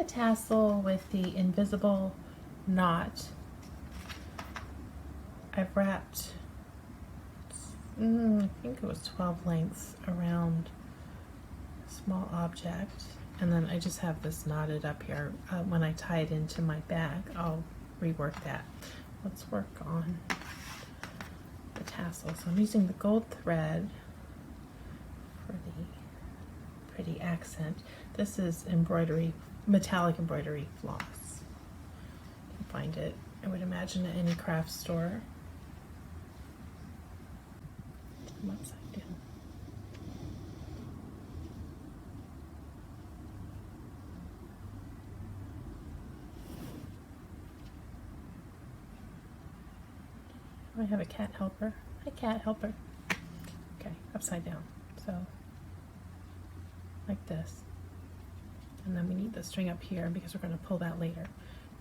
tassel with the invisible knot. I've wrapped, I think it was 12 lengths around a small object, and then I just have this knotted up here. When I tie it into my bag, I'll rework that. Let's work on the tassel. So I'm using the gold thread for the pretty accent. This is embroidery, metallic embroidery floss. You can find it, I would imagine, at any craft store. I'm upside down. I have a cat helper. Hi, cat helper. Okay, upside down. So, like this. And then we need the string up here because we're going to pull that later.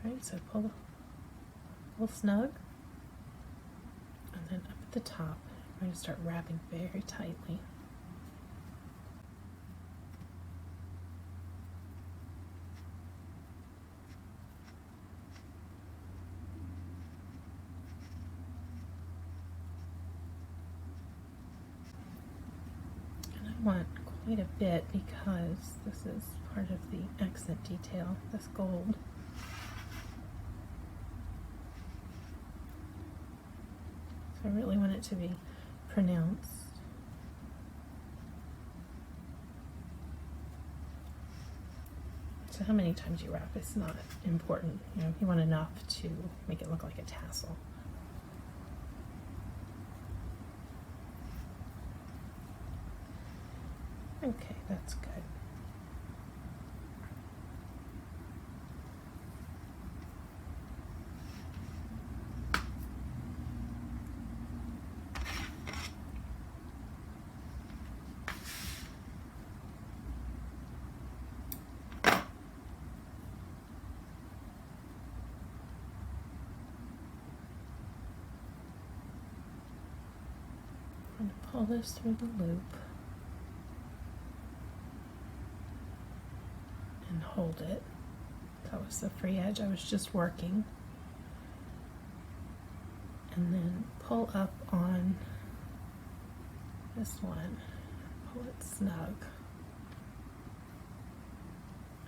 Right, so pull a little snug. And then up at the top, we're going to start wrapping very tightly. And I want quite a bit because this is part of the accent detail, this gold. So I really want it to be pronounced. So how many times you wrap is not important. You know, you want enough to make it look like a tassel. Okay, that's good. I'm going to pull this through the loop and hold it. That was the free edge I was just working. And then pull up on this one, pull it snug.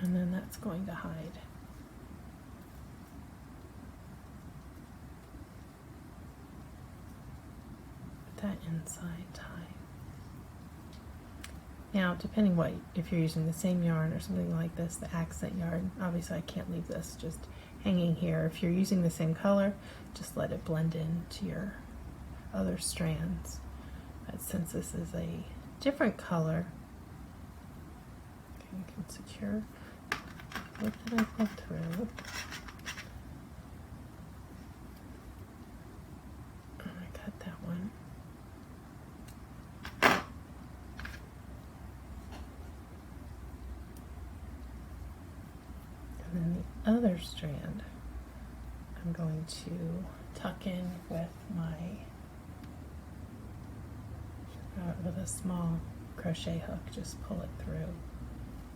And then that's going to hide. That inside tie. Now, depending what, if you're using the same yarn or something like this, the accent yarn, obviously I can't leave this just hanging here. If you're using the same color, just let it blend into your other strands. But since this is a different color, okay, you can secure what did I pull through. I cut that one. And then the other strand I'm going to tuck in with my with a small crochet hook. Just pull it through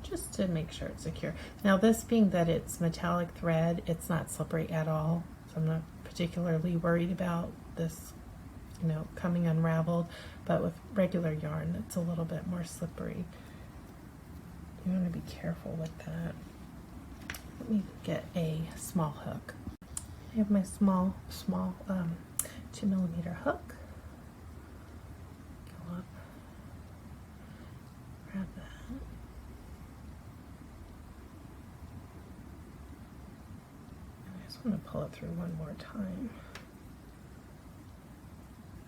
just to make sure it's secure. Now, this being that it's metallic thread, it's not slippery at all, so I'm not particularly worried about this, you know, coming unraveled. But with regular yarn, it's a little bit more slippery. You want to be careful with that. Let me get a small hook. I have my small 2mm hook. Go up, grab that. And I just want to pull it through one more time.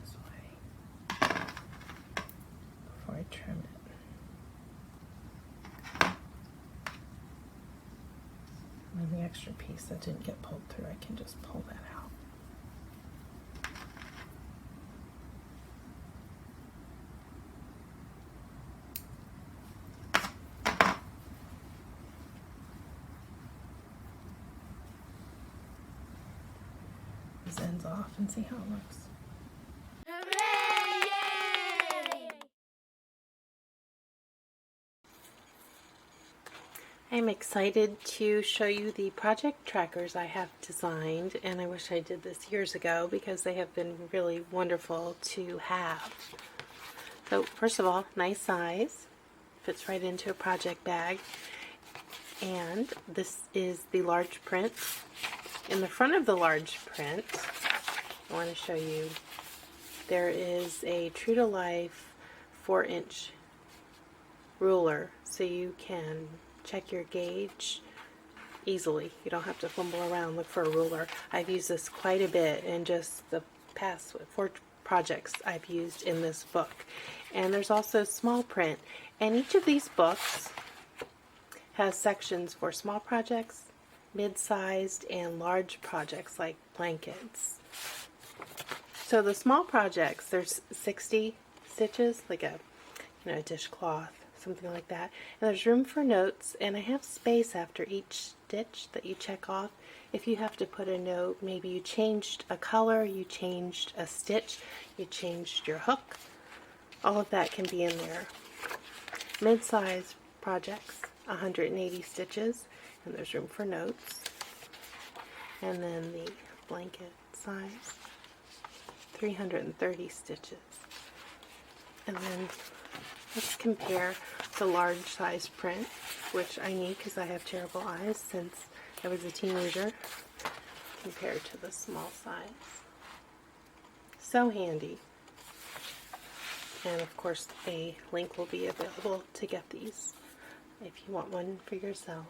This way. Before I trim it. And the extra piece that didn't get pulled through, I can just pull that out. These ends off and see how it looks. I'm excited to show you the project trackers I have designed, and I wish I did this years ago because they have been really wonderful to have. So first of all, nice size, fits right into a project bag, and this is the large print. In the front of the large print, I want to show you, there is a true to life 4-inch ruler, so you can check your gauge easily. You don't have to fumble around, look for a ruler. I've used this quite a bit in just the past 4 projects I've used in this book. And there's also small print, and each of these books has sections for small projects, mid-sized, and large projects like blankets. So the small projects, there's 60 stitches, like a dishcloth, something like that. And there's room for notes, and I have space after each stitch that you check off. If you have to put a note, maybe you changed a color, you changed a stitch, you changed your hook, all of that can be in there. Mid-size projects, 180 stitches, and there's room for notes. And then the blanket size, 330 stitches. And then let's compare the large size print, which I need because I have terrible eyes since I was a teenager, compared to the small size. So handy. And of course a link will be available to get these if you want one for yourself.